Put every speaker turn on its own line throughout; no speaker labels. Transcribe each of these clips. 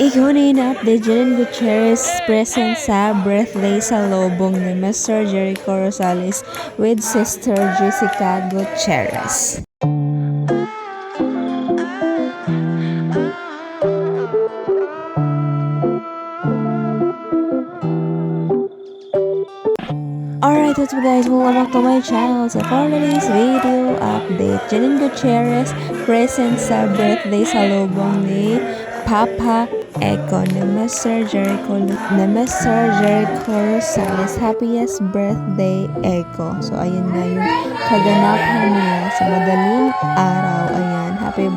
Ikunin update Jalen Gutierrez present sa birthday sa lobong ni Mr. Jericho Rosales with Sister Jessica Gutierrez. Alright, what's up guys? Welcome back to my channel. So for today's video update, Jalen Gutierrez present sa birthday sa lobong ni Papa Echo ni Mr. Jericho Rosales. Happiest birthday, Echo. So ayun nga yung kaganapan nila sa madaling araw. Ayan, happy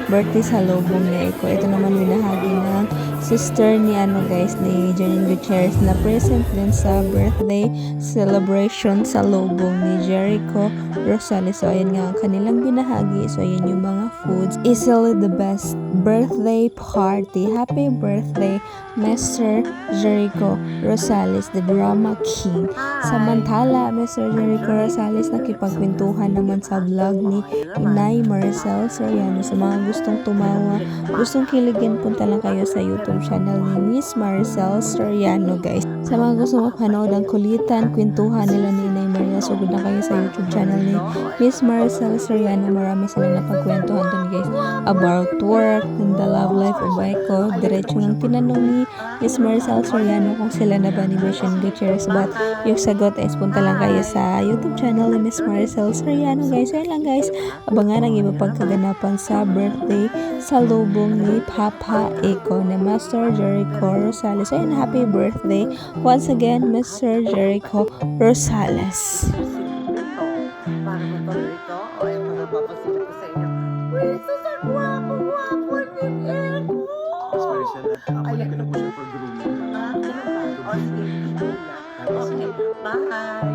birthday sa lobong ni Echo. Ito naman binahagi ng sister ni ni Jalen Gutierrez na present din sa birthday celebration sa lobong ni Jericho Rosales. So ayan nga ang kanilang binahagi. So ayan yung mga foods. Easily the best birthday party. Happy birthday Mr. Jericho Rosales, the drama king. Samantala, Mr. Jericho Rosales nakipagkwentuhan naman sa vlog ni Inay Maricel Soriano. Sa mga gustong tumawa, gustong kiligin, punta lang kayo sa YouTube channel ni Miss Maricel Soriano, guys. Sa mga gusto mapanood ang kulitan, kwentuhan nila ni Inay Maria, sugod na kayo sa YouTube channel ni Miss Maricel Soriano. Marami silang napagkwentuhan dun, guys, about work and the love life of Echo. Diretso ng tinanong ni Miss Maricel Soriano kung sila na ba ni Mission Gutierrez, but yung sagot ay punta lang kayo sa YouTube channel ni Miss Maricel Soriano, guys. So yan lang, guys, abangan ang iba pagkaganapan sa birthday sa lubong ni Papa Echo ni Master Jericho Rosales. So yan, happy birthday once again Mr. Jericho Rosales.
Para mo to rito, o ito na papasilip ko sa inyo. Uy, Susan, guwapo ni Echo!
Ako na po siya for grooming.
Ganun ba? O, sige, sige na. Okay, bye!